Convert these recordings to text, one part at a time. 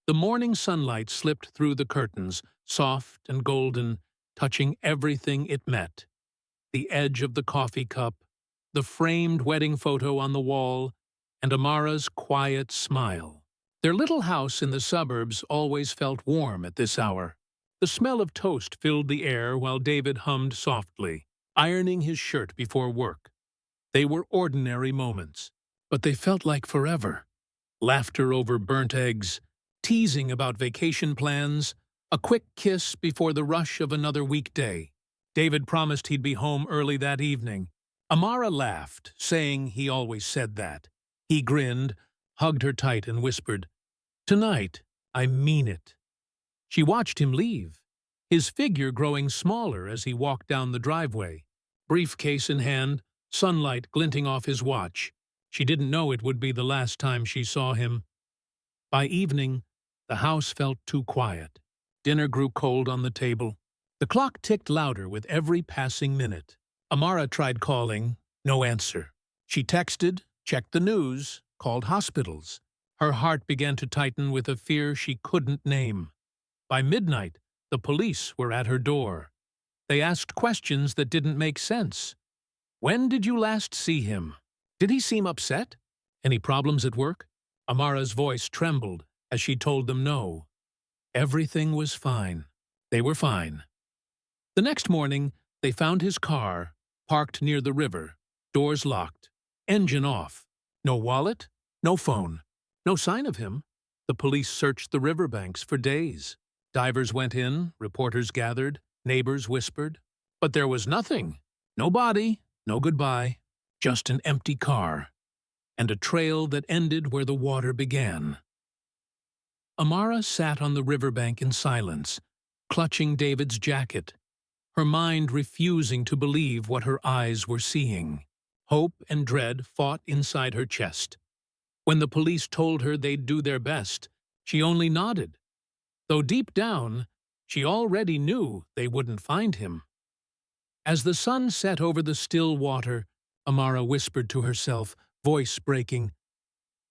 The morning sunlight slipped through the curtains, soft and golden, touching everything it met. The edge of the coffee cup, the framed wedding photo on the wall, and Amara's quiet smile. Their little house in the suburbs always felt warm at this hour. The smell of toast filled the air while David hummed softly, ironing his shirt before work. They were ordinary moments, but they felt like forever. Laughter over burnt eggs, teasing about vacation plans, a quick kiss before the rush of another weekday. David promised he'd be home early that evening. Amara laughed, saying he always said that. He grinned, hugged her tight, and whispered, "Tonight, I mean it." She watched him leave, his figure growing smaller as he walked down the driveway, briefcase in hand, sunlight glinting off his watch. She didn't know it would be the last time she saw him. By evening, the house felt too quiet. Dinner grew cold on the table. The clock ticked louder with every passing minute. Amara tried calling, no answer. She texted, checked the news, called hospitals. Her heart began to tighten with a fear she couldn't name. By midnight, the police were at her door. They asked questions that didn't make sense. When did you last see him? Did he seem upset? Any problems at work? Amara's voice trembled as she told them no. Everything was fine. They were fine. The next morning, they found his car, parked near the river, doors locked, engine off. No wallet, no phone, no sign of him. The police searched the riverbanks for days. Divers went in, reporters gathered, neighbors whispered. But there was nothing. No body, no goodbye, just an empty car, and a trail that ended where the water began. Amara sat on the riverbank in silence, clutching David's jacket, her mind refusing to believe what her eyes were seeing. Hope and dread fought inside her chest. When the police told her they'd do their best, she only nodded, though deep down, she already knew they wouldn't find him. As the sun set over the still water, Amara whispered to herself, voice breaking,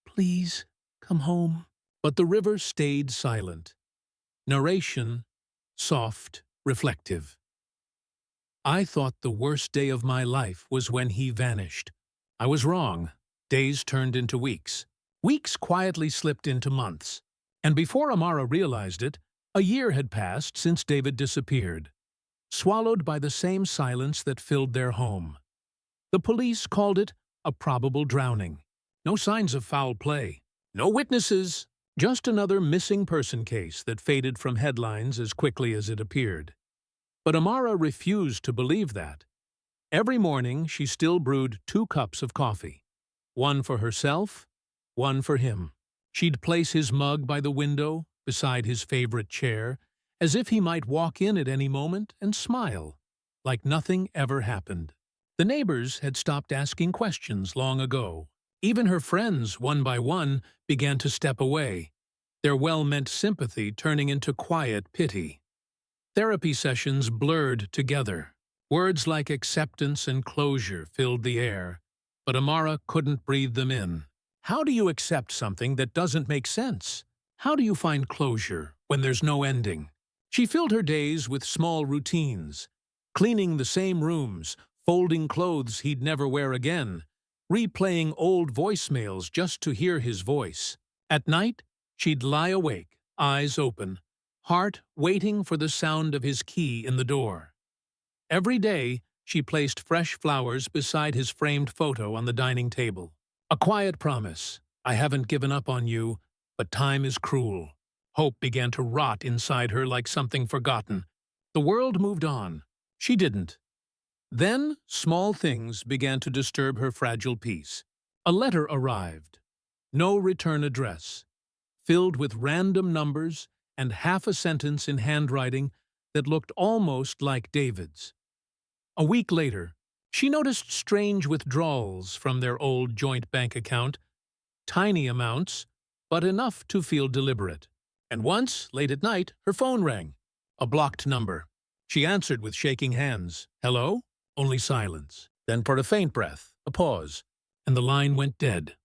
"Please, come home." But the river stayed silent. Narration, soft, reflective. I thought the worst day of my life was when he vanished. I was wrong. Days turned into weeks. Weeks quietly slipped into months. And before Amara realized it, a year had passed since David disappeared, swallowed by the same silence that filled their home. The police called it a probable drowning. No signs of foul play. No witnesses. Just another missing person case that faded from headlines as quickly as it appeared. But Amara refused to believe that. Every morning she still brewed 2 cups of coffee. One for herself, one for him. She'd place his mug by the window, beside his favorite chair, as if he might walk in at any moment and smile, like nothing ever happened. The neighbors had stopped asking questions long ago. Even her friends, one by one, began to step away, their well-meant sympathy turning into quiet pity. Therapy sessions blurred together. Words like acceptance and closure filled the air, but Amara couldn't breathe them in. How do you accept something that doesn't make sense? How do you find closure when there's no ending? She filled her days with small routines, cleaning the same rooms, folding clothes he'd never wear again, replaying old voicemails just to hear his voice. At night, she'd lie awake, eyes open, heart waiting for the sound of his key in the door. Every day, she placed fresh flowers beside his framed photo on the dining table. A quiet promise, "I haven't given up on you, but time is cruel." Hope began to rot inside her like something forgotten. The world moved on. She didn't. Then, small things began to disturb her fragile peace. A letter arrived. No return address. Filled with random numbers and half a sentence in handwriting that looked almost like David's. A week later, she noticed strange withdrawals from their old joint bank account. Tiny amounts, but enough to feel deliberate. And once, late at night, her phone rang. A blocked number. She answered with shaking hands. "Hello?" Only silence. Then, for a faint breath, a pause, and the line went dead.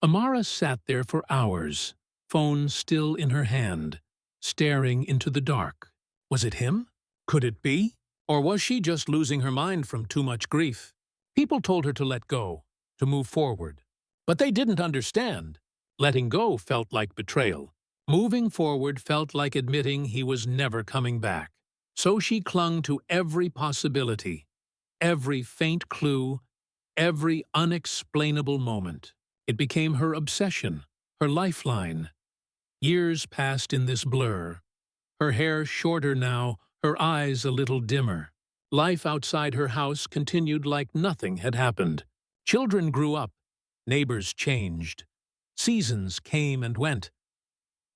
Amara sat there for hours, phone still in her hand, staring into the dark. Was it him? Could it be? Or was she just losing her mind from too much grief? People told her to let go, to move forward. But they didn't understand. Letting go felt like betrayal. Moving forward felt like admitting he was never coming back. So she clung to every possibility, every faint clue, every unexplainable moment. It became her obsession, her lifeline. Years passed in this blur. Her hair shorter now, her eyes a little dimmer. Life outside her house continued like nothing had happened. Children grew up, neighbors changed. Seasons came and went.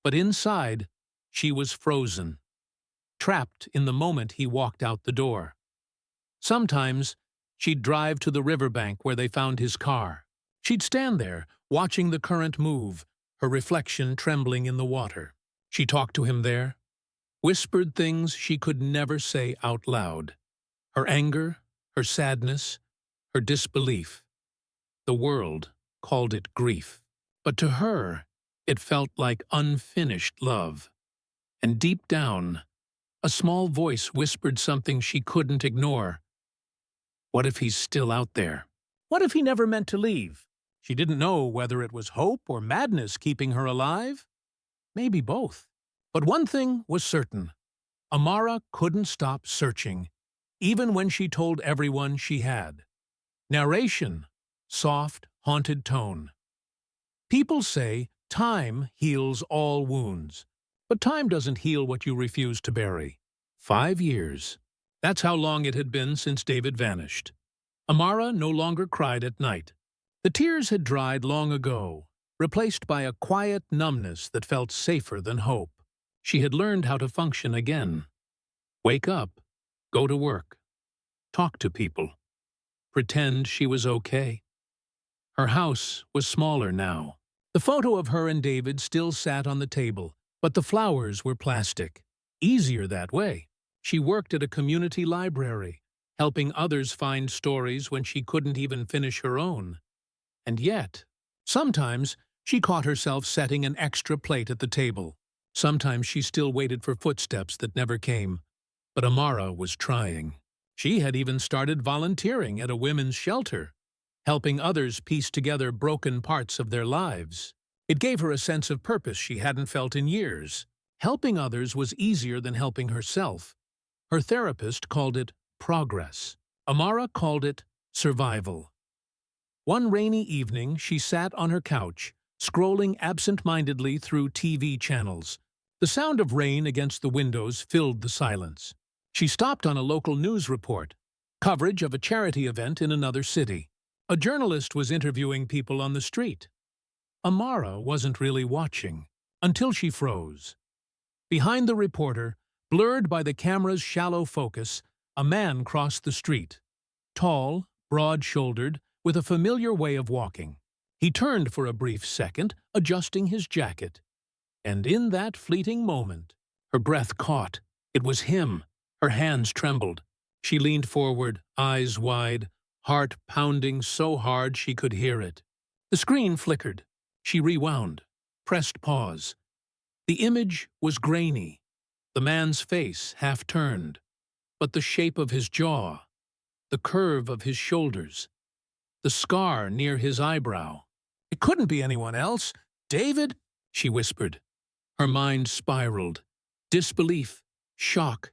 But inside, she was frozen, trapped in the moment he walked out the door. Sometimes, she'd drive to the riverbank where they found his car. She'd stand there, watching the current move, her reflection trembling in the water. She talked to him there, whispered things she could never say out loud. Her anger, her sadness, her disbelief. The world called it grief. But to her, it felt like unfinished love. And deep down, a small voice whispered something she couldn't ignore. What if he's still out there? What if he never meant to leave? She didn't know whether it was hope or madness keeping her alive. Maybe both. But one thing was certain. Amara couldn't stop searching, even when she told everyone she had. Narration, soft, haunted tone. People say time heals all wounds, but time doesn't heal what you refuse to bury. 5 years. That's how long it had been since David vanished. Amara no longer cried at night. The tears had dried long ago, replaced by a quiet numbness that felt safer than hope. She had learned how to function again. Wake up, go to work, talk to people, pretend she was okay. Her house was smaller now. The photo of her and David still sat on the table, but the flowers were plastic. Easier that way. She worked at a community library, helping others find stories when she couldn't even finish her own. And yet, sometimes she caught herself setting an extra plate at the table. Sometimes she still waited for footsteps that never came. But Amara was trying. She had even started volunteering at a women's shelter, helping others piece together broken parts of their lives. It gave her a sense of purpose she hadn't felt in years. Helping others was easier than helping herself. Her therapist called it progress. Amara called it survival. One rainy evening, she sat on her couch, scrolling absent-mindedly through TV channels. The sound of rain against the windows filled the silence. She stopped on a local news report, coverage of a charity event in another city. A journalist was interviewing people on the street. Amara wasn't really watching, until she froze. Behind the reporter, blurred by the camera's shallow focus, a man crossed the street. Tall, broad-shouldered, with a familiar way of walking. He turned for a brief second, adjusting his jacket. And in that fleeting moment, her breath caught. It was him. Her hands trembled. She leaned forward, eyes wide, heart pounding so hard she could hear it. The screen flickered. She rewound, pressed pause. The image was grainy, the man's face half-turned, but the shape of his jaw, the curve of his shoulders, the scar near his eyebrow. It couldn't be anyone else. David, she whispered. Her mind spiraled. Disbelief, shock,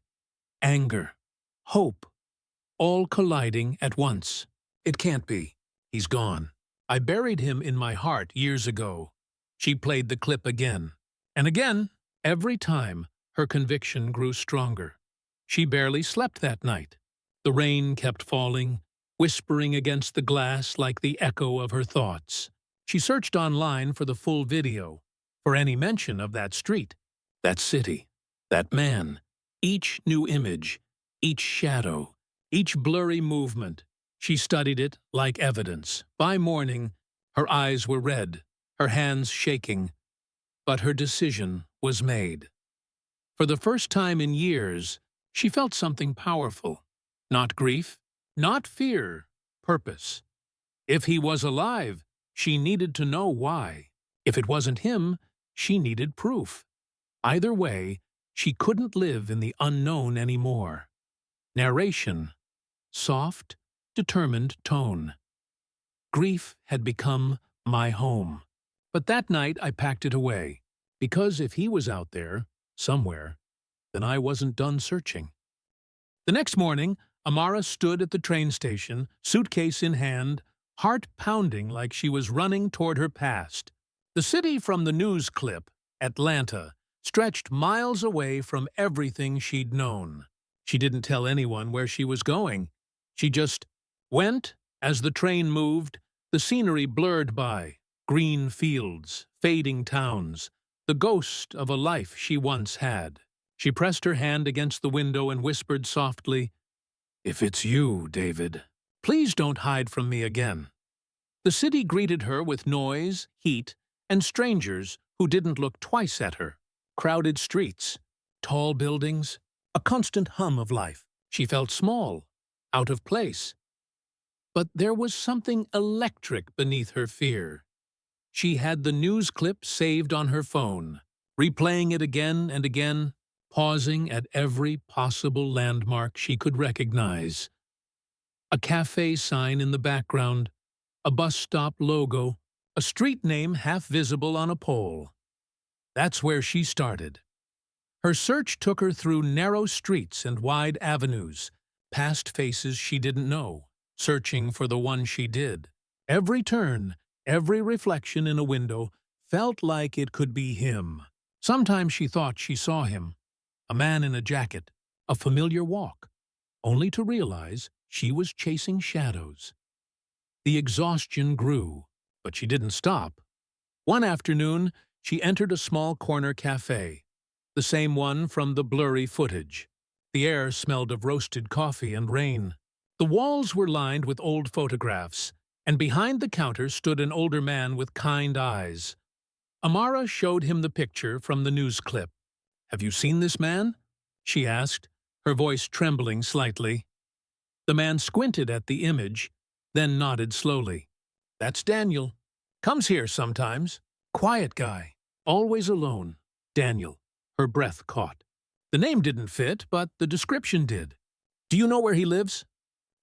anger, hope, all colliding at once. It can't be. He's gone. I buried him in my heart years ago. She played the clip again. And again, every time, her conviction grew stronger. She barely slept that night. The rain kept falling, whispering against the glass like the echo of her thoughts. She searched online for the full video, for any mention of that street, that city, that man. Each new image, each shadow, each blurry movement. She studied it like evidence. By morning, her eyes were red, her hands shaking, but her decision was made. For the first time in years, she felt something powerful. Not grief, not fear, purpose. If he was alive, she needed to know why. If it wasn't him, She needed proof. Either way, she couldn't live in the unknown anymore. Narration. Soft, determined tone. Grief had become my home. But that night I packed it away, because if he was out there, somewhere, then I wasn't done searching. The next morning, Amara stood at the train station, suitcase in hand, heart pounding like she was running toward her past. The city from the news clip, Atlanta, stretched miles away from everything she'd known. She didn't tell anyone where she was going. She just went. As the train moved, the scenery blurred by, green fields, fading towns, the ghost of a life she once had. She pressed her hand against the window and whispered softly, "If it's you, David, please don't hide from me again." The city greeted her with noise, heat, and strangers who didn't look twice at her. Crowded streets, tall buildings, a constant hum of life. She felt small, out of place. But there was something electric beneath her fear. She had the news clip saved on her phone, replaying it again and again, pausing at every possible landmark she could recognize. A cafe sign in the background, a bus stop logo, a street name half visible on a pole. That's where she started. Her search took her through narrow streets and wide avenues, past faces she didn't know, searching for the one she did. Every turn, every reflection in a window felt like it could be him. Sometimes she thought she saw him, a man in a jacket, a familiar walk, only to realize she was chasing shadows. The exhaustion grew, but she didn't stop. One afternoon, she entered a small corner cafe, the same one from the blurry footage. The air smelled of roasted coffee and rain. The walls were lined with old photographs, and behind the counter stood an older man with kind eyes. Amara showed him the picture from the news clip. "Have you seen this man?" she asked, her voice trembling slightly. The man squinted at the image, then nodded slowly. "That's Daniel. Comes here sometimes. Quiet guy. Always alone. Daniel." Her breath caught. The name didn't fit, but the description did. "Do you know where he lives?"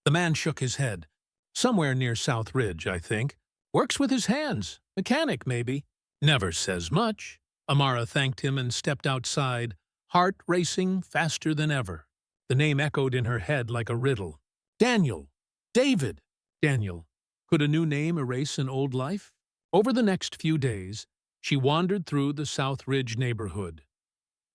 The man shook his head. "Somewhere near South Ridge, I think. Works with his hands. Mechanic, maybe." "Never says much." Amara thanked him and stepped outside, heart racing faster than ever. The name echoed in her head like a riddle. Daniel. David. Daniel. Could a new name erase an old life? Over the next few days, she wandered through the South Ridge neighborhood.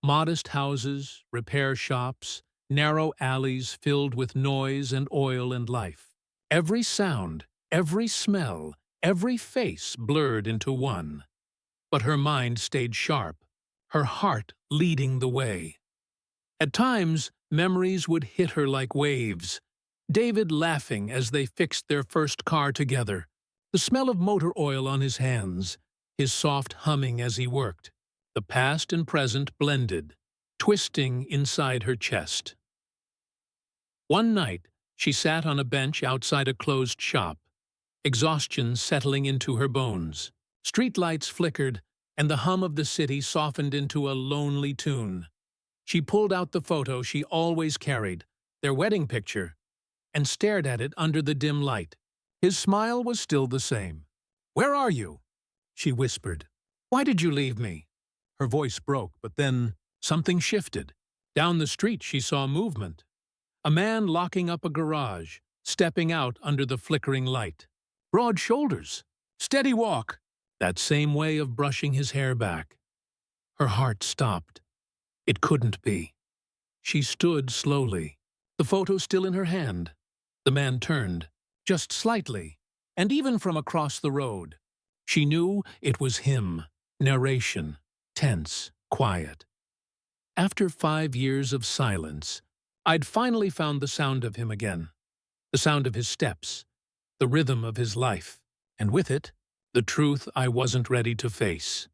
Modest houses, repair shops, narrow alleys filled with noise and oil and life. Every sound, every smell, every face blurred into one. But her mind stayed sharp, her heart leading the way. At times, memories would hit her like waves. David laughing as they fixed their first car together, the smell of motor oil on his hands, his soft humming as he worked. The past and present blended, twisting inside her chest. One night, she sat on a bench outside a closed shop, exhaustion settling into her bones. Streetlights flickered, and the hum of the city softened into a lonely tune. She pulled out the photo she always carried, their wedding picture, and stared at it under the dim light. His smile was still the same. "Where are you?" she whispered. "Why did you leave me?" Her voice broke, but then something shifted. Down the street she saw movement. A man locking up a garage, stepping out under the flickering light. Broad shoulders, steady walk, that same way of brushing his hair back. Her heart stopped. It couldn't be. She stood slowly, the photo still in her hand. The man turned, just slightly, and even from across the road. She knew it was him. Narration, tense, quiet. After 5 years of silence, I'd finally found the sound of him again. The sound of his steps, the rhythm of his life, and with it, the truth I wasn't ready to face.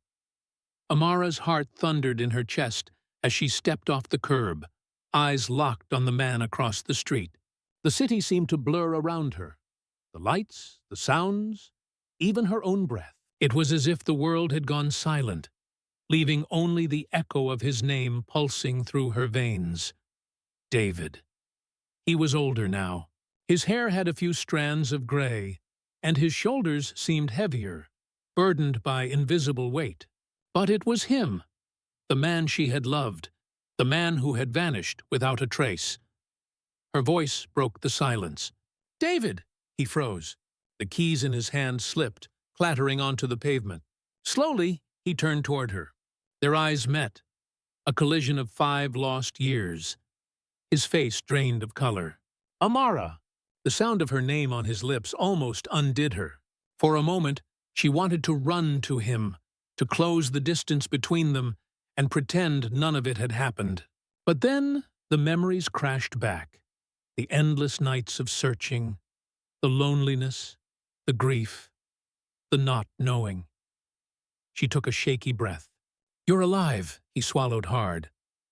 Amara's heart thundered in her chest as she stepped off the curb, eyes locked on the man across the street. The city seemed to blur around her. The lights, the sounds, even her own breath. It was as if the world had gone silent, leaving only the echo of his name pulsing through her veins. David. He was older now. His hair had a few strands of gray, and his shoulders seemed heavier, burdened by invisible weight. But it was him, the man she had loved, the man who had vanished without a trace. Her voice broke the silence. "David!" He froze. The keys in his hand slipped, clattering onto the pavement. Slowly, he turned toward her. Their eyes met, a collision of 5 lost years. His face drained of color. Amara! The sound of her name on his lips almost undid her. For a moment, she wanted to run to him, to close the distance between them, and pretend none of it had happened. But then the memories crashed back. The endless nights of searching, the loneliness, the grief, the not knowing. She took a shaky breath. "You're alive," he swallowed hard.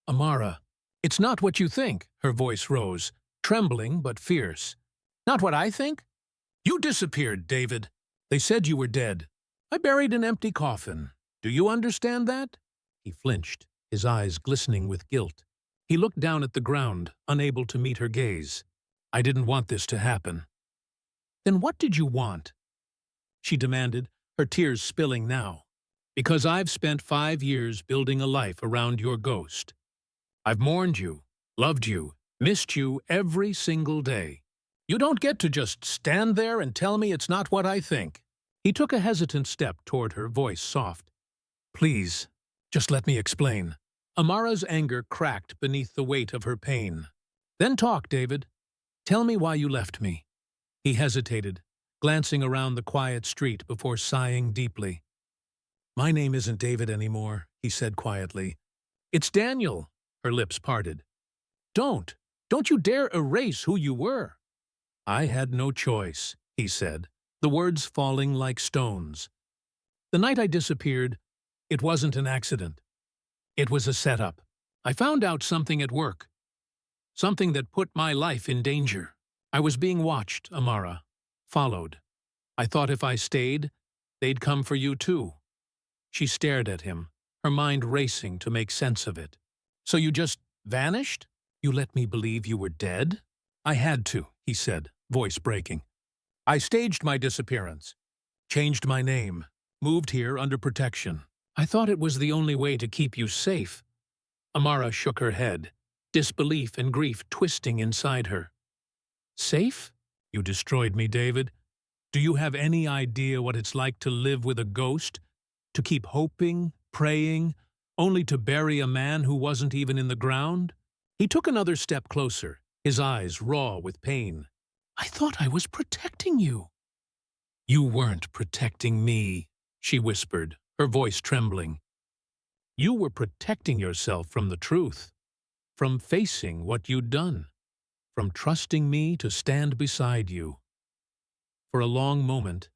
"Amara." "It's not what you think," her voice rose, trembling but fierce. "Not what I think? You disappeared, David. They said you were dead. I buried an empty coffin. Do you understand that?" He flinched, his eyes glistening with guilt. He looked down at the ground, unable to meet her gaze. "I didn't want this to happen." "Then what did you want?" she demanded, her tears spilling now. "Because I've spent 5 years building a life around your ghost. I've mourned you, loved you, missed you every single day. You don't get to just stand there and tell me it's not what I think." He took a hesitant step toward her, voice soft. "Please, just let me explain." Amara's anger cracked beneath the weight of her pain. "Then talk, David. Tell me why you left me." He hesitated, glancing around the quiet street before sighing deeply. "My name isn't David anymore," he said quietly. "It's Daniel." Her lips parted. Don't you dare erase who you were." "I had no choice," he said, the words falling like stones. "The night I disappeared, it wasn't an accident. It was a setup. I found out something at work. Something that put my life in danger. I was being watched, Amara. Followed. I thought if I stayed, they'd come for you too." She stared at him, her mind racing to make sense of it. "So you just vanished? You let me believe you were dead?" "I had to," he said, voice breaking. "I staged my disappearance, changed my name, moved here under protection. I thought it was the only way to keep you safe." Amara shook her head, disbelief and grief twisting inside her. "Safe? You destroyed me, David. Do you have any idea what it's like to live with a ghost? To keep hoping, praying, only to bury a man who wasn't even in the ground?" He took another step closer, his eyes raw with pain. "I thought I was protecting you." "You weren't protecting me," she whispered, her voice trembling. "You were protecting yourself from the truth, from facing what you'd done, from trusting me to stand beside you." For a long moment,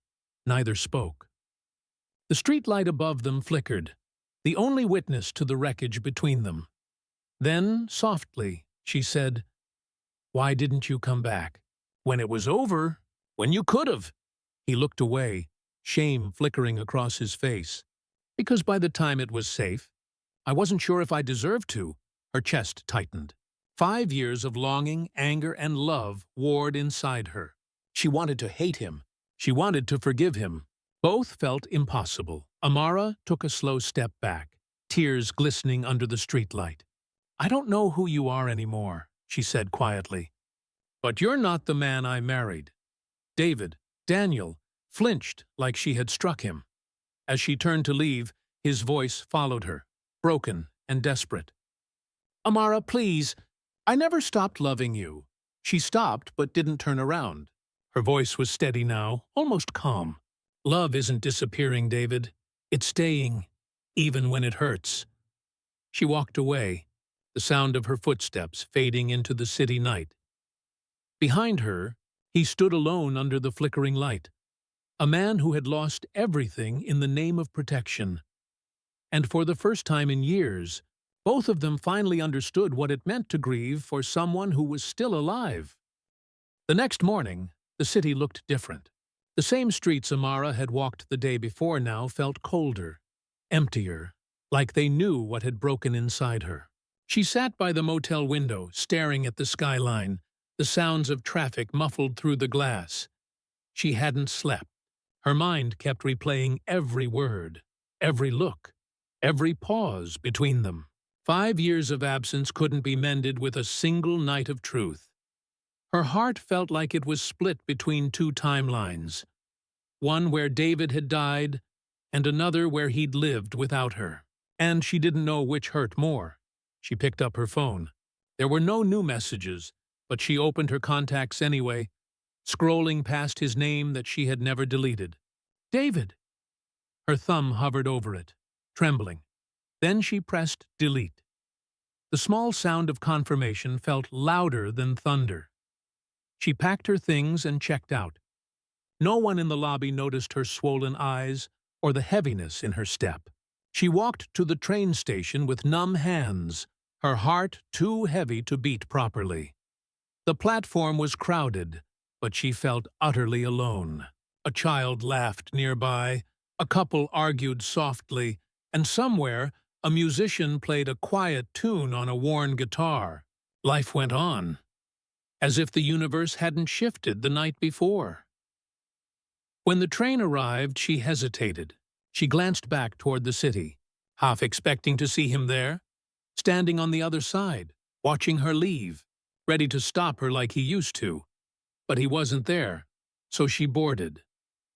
neither spoke. The streetlight above them flickered, the only witness to the wreckage between them. Then, softly, she said, "Why didn't you come back? When it was over? When you could have?" He looked away, shame flickering across his face. "Because by the time it was safe, I wasn't sure if I deserved to." Her chest tightened. 5 years of longing, anger, and love warred inside her. She wanted to hate him. She wanted to forgive him. Both felt impossible. Amara took a slow step back, tears glistening under the streetlight. "I don't know who you are anymore," she said quietly. "But you're not the man I married." David, Daniel, flinched like she had struck him. As she turned to leave, his voice followed her, broken and desperate. "Amara, please. I never stopped loving you." She stopped but didn't turn around. Her voice was steady now, almost calm. "Love isn't disappearing, David. It's staying, even when it hurts." She walked away, the sound of her footsteps fading into the city night. Behind her, he stood alone under the flickering light, a man who had lost everything in the name of protection. And for the first time in years, both of them finally understood what it meant to grieve for someone who was still alive. The next morning, the city looked different. The same streets Amara had walked the day before now felt colder, emptier, like they knew what had broken inside her. She sat by the motel window, staring at the skyline, the sounds of traffic muffled through the glass. She hadn't slept. Her mind kept replaying every word, every look, every pause between them. 5 years of absence couldn't be mended with a single night of truth. Her heart felt like it was split between two timelines, one where David had died and another where he'd lived without her. And she didn't know which hurt more. She picked up her phone. There were no new messages, but she opened her contacts anyway, scrolling past his name that she had never deleted. David! Her thumb hovered over it, trembling. Then she pressed delete. The small sound of confirmation felt louder than thunder. She packed her things and checked out. No one in the lobby noticed her swollen eyes or the heaviness in her step. She walked to the train station with numb hands, her heart too heavy to beat properly. The platform was crowded, but she felt utterly alone. A child laughed nearby, a couple argued softly, and somewhere a musician played a quiet tune on a worn guitar. Life went on, as if the universe hadn't shifted the night before. When the train arrived, she hesitated. She glanced back toward the city, half expecting to see him there, standing on the other side, watching her leave, ready to stop her like he used to. But he wasn't there, so she boarded,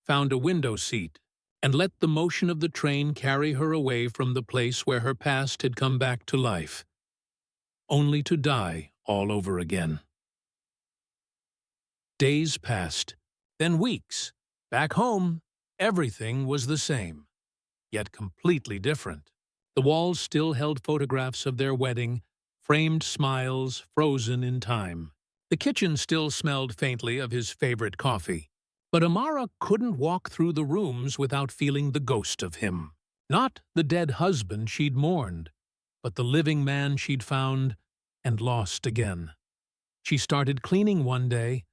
found a window seat, and let the motion of the train carry her away from the place where her past had come back to life, only to die all over again. Days passed, then weeks. Back home, everything was the same, yet completely different. The walls still held photographs of their wedding, framed smiles frozen in time. The kitchen still smelled faintly of his favorite coffee. But Amara couldn't walk through the rooms without feeling the ghost of him. Not the dead husband she'd mourned, but the living man she'd found and lost again. She started cleaning one day,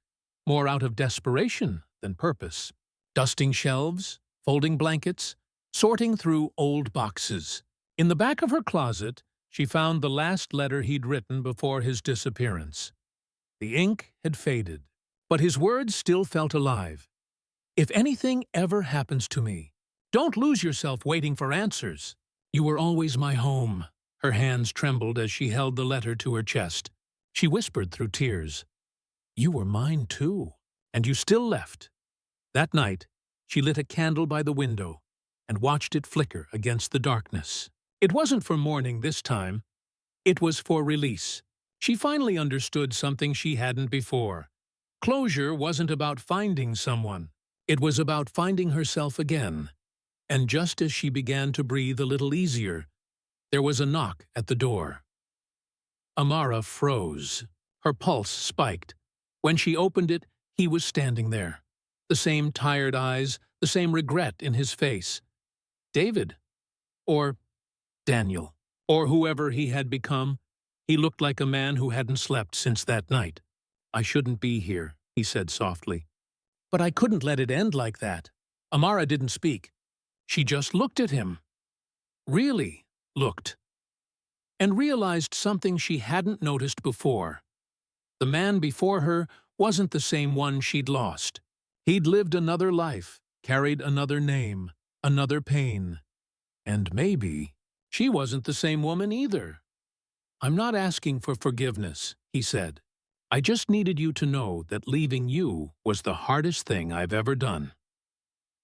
more out of desperation than purpose. Dusting shelves, folding blankets, sorting through old boxes. In the back of her closet, she found the last letter he'd written before his disappearance. The ink had faded, but his words still felt alive. If anything ever happens to me, don't lose yourself waiting for answers. You were always my home. Her hands trembled as she held the letter to her chest. She whispered through tears, "You were mine too, and you still left." That night, she lit a candle by the window and watched it flicker against the darkness. It wasn't for mourning this time. It was for release. She finally understood something she hadn't before. Closure wasn't about finding someone. It was about finding herself again. And just as she began to breathe a little easier, there was a knock at the door. Amara froze. Her pulse spiked. When she opened it, he was standing there. The same tired eyes, the same regret in his face. David. Or Daniel. Or whoever he had become. He looked like a man who hadn't slept since that night. "I shouldn't be here," he said softly. "But I couldn't let it end like that." Amara didn't speak. She just looked at him. Really looked. And realized something she hadn't noticed before. The man before her wasn't the same one she'd lost. He'd lived another life, carried another name, another pain. And maybe she wasn't the same woman either. "I'm not asking for forgiveness," he said. "I just needed you to know that leaving you was the hardest thing I've ever done."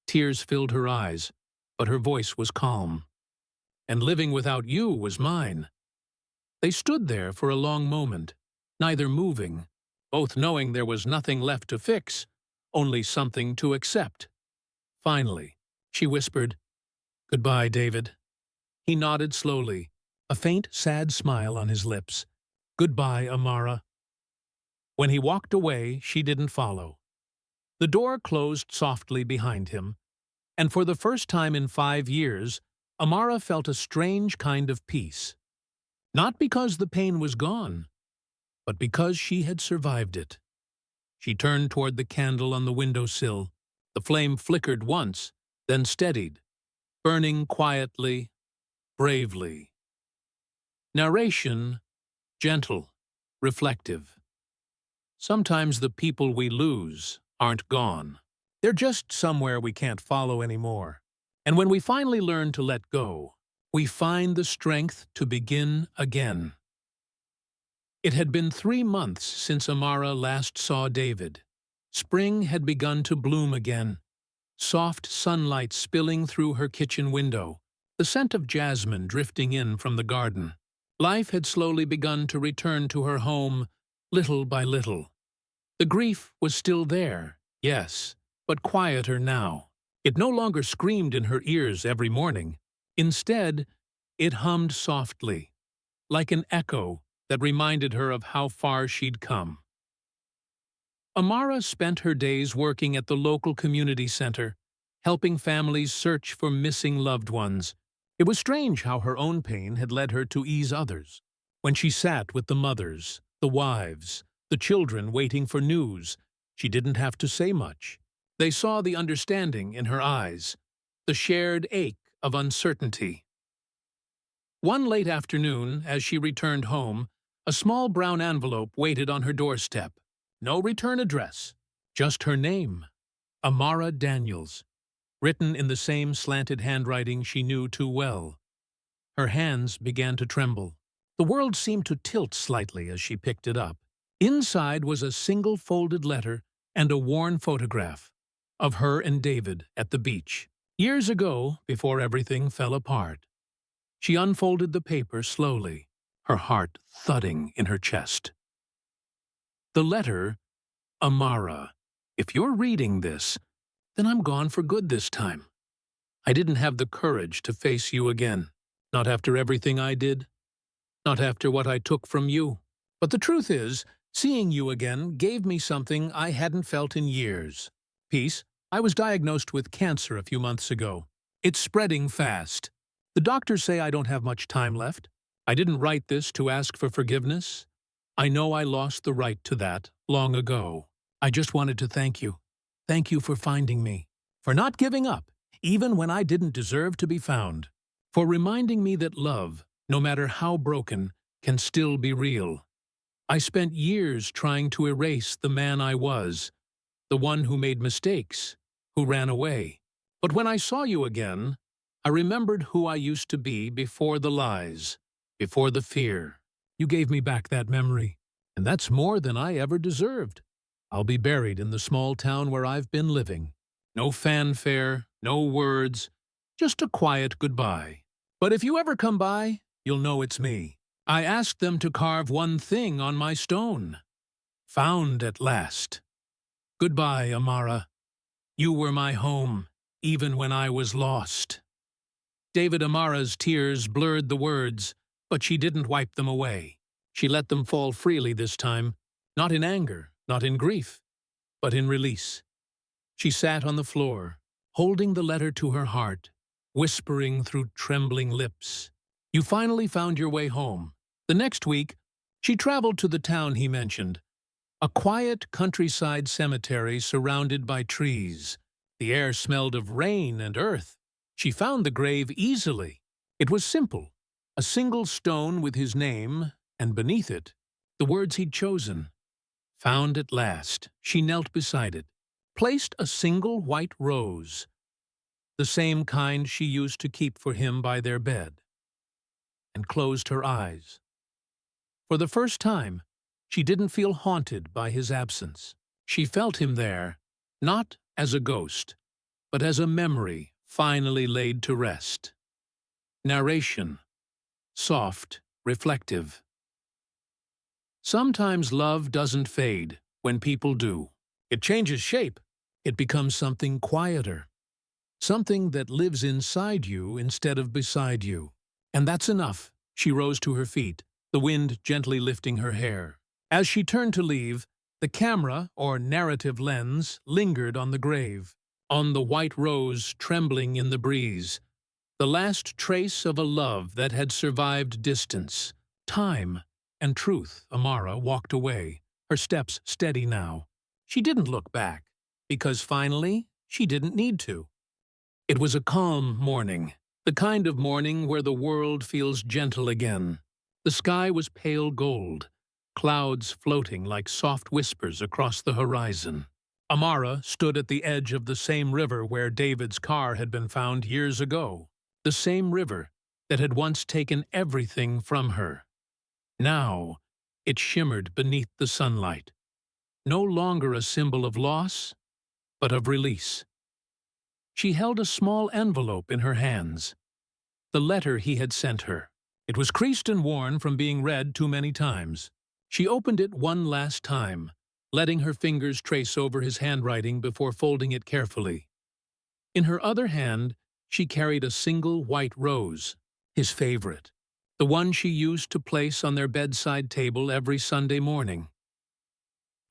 Tears filled her eyes, but her voice was calm. "And living without you was mine." They stood there for a long moment, neither moving, both knowing there was nothing left to fix, only something to accept. Finally, she whispered, "Goodbye, David." He nodded slowly, a faint, sad smile on his lips. "Goodbye, Amara." When he walked away, she didn't follow. The door closed softly behind him, and for the first time in 5 years, Amara felt a strange kind of peace. Not because the pain was gone, but because she had survived it. She turned toward the candle on the windowsill. The flame flickered once, then steadied, burning quietly, bravely. Narration, gentle, reflective. Sometimes the people we lose aren't gone. They're just somewhere we can't follow anymore. And when we finally learn to let go, we find the strength to begin again. It had been 3 months since Amara last saw David. Spring had begun to bloom again, soft sunlight spilling through her kitchen window, the scent of jasmine drifting in from the garden. Life had slowly begun to return to her home, little by little. The grief was still there, yes, but quieter now. It no longer screamed in her ears every morning. Instead, it hummed softly, like an echo that reminded her of how far she'd come. Amara spent her days working at the local community center, helping families search for missing loved ones. It was strange how her own pain had led her to ease others. When she sat with the mothers, the wives, the children waiting for news, she didn't have to say much. They saw the understanding in her eyes, the shared ache of uncertainty. One late afternoon, as she returned home, a small brown envelope waited on her doorstep. No return address, just her name, Amara Daniels, written in the same slanted handwriting she knew too well. Her hands began to tremble. The world seemed to tilt slightly as she picked it up. Inside was a single folded letter and a worn photograph of her and David at the beach, years ago, before everything fell apart. She unfolded the paper slowly, her heart thudding in her chest. The letter, Amara, if you're reading this, then I'm gone for good this time. I didn't have the courage to face you again. Not after everything I did. Not after what I took from you. But the truth is, seeing you again gave me something I hadn't felt in years. Peace. I was diagnosed with cancer a few months ago. It's spreading fast. The doctors say I don't have much time left. I didn't write this to ask for forgiveness. I know I lost the right to that long ago. I just wanted to thank you. Thank you for finding me. For not giving up, even when I didn't deserve to be found. For reminding me that love, no matter how broken, can still be real. I spent years trying to erase the man I was, the one who made mistakes, who ran away. But when I saw you again, I remembered who I used to be before the lies, before the fear. You gave me back that memory, and that's more than I ever deserved. I'll be buried in the small town where I've been living. No fanfare, no words, just a quiet goodbye. But if you ever come by, you'll know it's me. I asked them to carve one thing on my stone. Found at last. Goodbye, Amara. You were my home, even when I was lost. David Amara's tears blurred the words, but she didn't wipe them away. She let them fall freely this time, not in anger, not in grief, but in release. She sat on the floor, holding the letter to her heart, whispering through trembling lips. You finally found your way home. The next week, she traveled to the town he mentioned, a quiet countryside cemetery surrounded by trees. The air smelled of rain and earth. She found the grave easily. It was simple, a single stone with his name, and beneath it, the words he'd chosen. Found at last, she knelt beside it, placed a single white rose, the same kind she used to keep for him by their bed, and closed her eyes. For the first time, she didn't feel haunted by his absence. She felt him there, not as a ghost, but as a memory finally laid to rest. Narration, soft, reflective. Sometimes love doesn't fade when people do. It changes shape. It becomes something quieter, something that lives inside you instead of beside you. And that's enough. She rose to her feet, the wind gently lifting her hair. As she turned to leave, the camera, or narrative lens, lingered on the grave, on the white rose trembling in the breeze, the last trace of a love that had survived distance, time, and truth. Amara walked away, her steps steady now. She didn't look back, because finally, she didn't need to. It was a calm morning, The kind of morning where the world feels gentle again. The sky was pale gold, clouds floating like soft whispers across the horizon. Amara stood at the edge of the same river where David's car had been found years ago. The same river that had once taken everything from her. Now, it shimmered beneath the sunlight. No longer a symbol of loss, but of release. She held a small envelope in her hands. The letter he had sent her. It was creased and worn from being read too many times. She opened it one last time, letting her fingers trace over his handwriting before folding it carefully. In her other hand, she carried a single white rose, his favorite, the one she used to place on their bedside table every Sunday morning.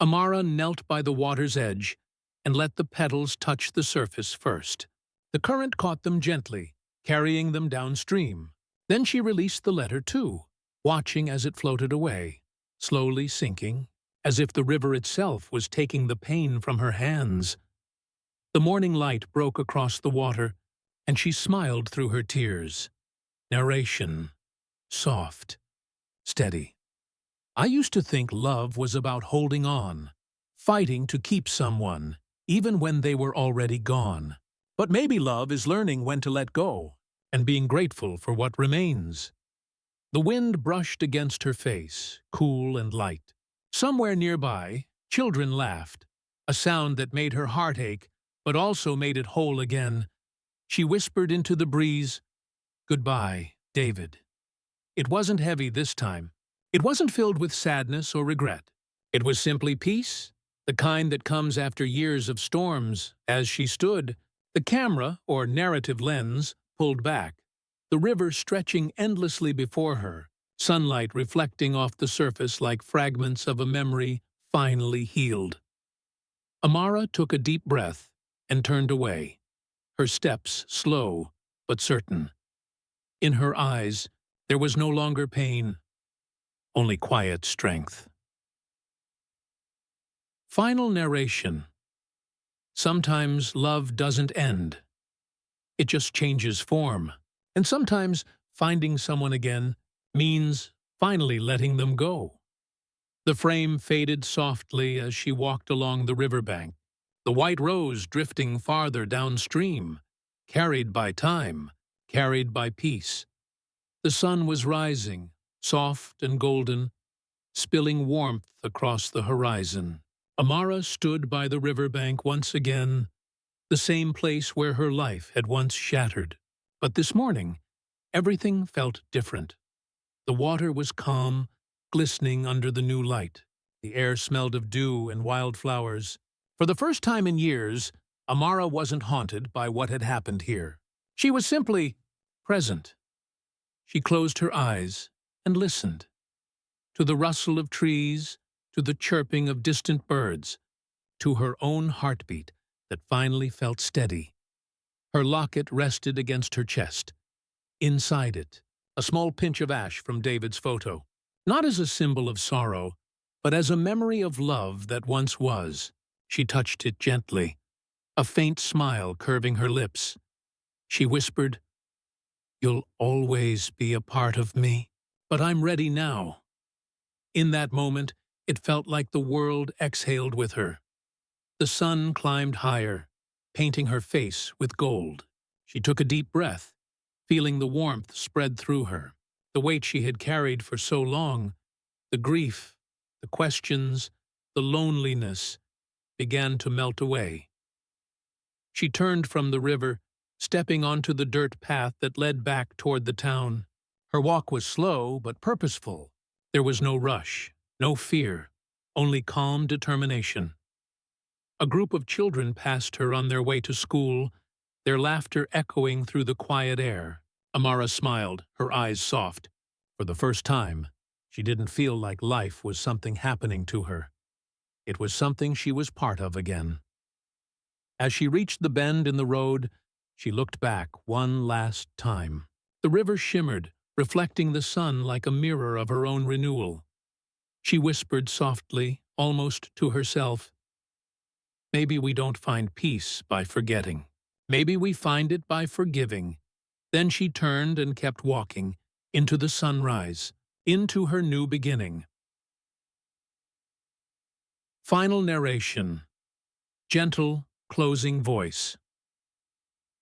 Amara knelt by the water's edge and let the petals touch the surface first. The current caught them gently, carrying them downstream. Then she released the letter too, watching as it floated away, slowly sinking, as if the river itself was taking the pain from her hands. The morning light broke across the water, and she smiled through her tears. Narration. Soft. Steady. I used to think love was about holding on, fighting to keep someone, even when they were already gone. But maybe love is learning when to let go, and being grateful for what remains. The wind brushed against her face, cool and light. Somewhere nearby, children laughed, a sound that made her heart ache, but also made it whole again. She whispered into the breeze, "Goodbye, David." It wasn't heavy this time. It wasn't filled with sadness or regret. It was simply peace, the kind that comes after years of storms. As she stood, the camera, or narrative lens, pulled back, the river stretching endlessly before her, sunlight reflecting off the surface like fragments of a memory finally healed. Amara took a deep breath and turned away, her steps slow but certain. In her eyes, there was no longer pain, only quiet strength. Final narration. Sometimes love doesn't end. It just changes form. And sometimes finding someone again means finally letting them go. The frame faded softly as she walked along the riverbank, the white rose drifting farther downstream, carried by time, carried by peace. The sun was rising, soft and golden, spilling warmth across the horizon. Amara stood by the riverbank once again, the same place where her life had once shattered. But this morning, everything felt different. The water was calm, glistening under the new light. The air smelled of dew and wildflowers. For the first time in years, Amara wasn't haunted by what had happened here. She was simply present. She closed her eyes and listened. To the rustle of trees, to the chirping of distant birds, to her own heartbeat that finally felt steady. Her locket rested against her chest. Inside it, a small pinch of ash from David's photo, not as a symbol of sorrow, but as a memory of love that once was. She touched it gently, a faint smile curving her lips. She whispered, "You'll always be a part of me, but I'm ready now." In that moment, it felt like the world exhaled with her. The sun climbed higher, painting her face with gold. She took a deep breath, feeling the warmth spread through her. The weight she had carried for so long, the grief, the questions, the loneliness, began to melt away. She turned from the river, stepping onto the dirt path that led back toward the town. Her walk was slow but purposeful. There was no rush, no fear, only calm determination. A group of children passed her on their way to school, their laughter echoing through the quiet air. Amara smiled, her eyes soft. For the first time, she didn't feel like life was something happening to her. It was something she was part of again. As she reached the bend in the road, she looked back one last time. The river shimmered, reflecting the sun like a mirror of her own renewal. She whispered softly, almost to herself, "Maybe we don't find peace by forgetting. Maybe we find it by forgiving. Then she turned and kept walking, into the sunrise, into her new beginning. Final narration. Gentle, closing voice.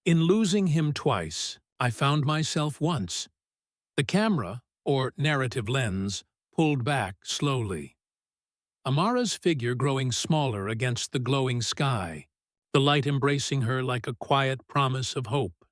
In losing him twice, I found myself once. The camera, or narrative lens, pulled back slowly. Amara's figure growing smaller against the glowing sky, the light embracing her like a quiet promise of hope.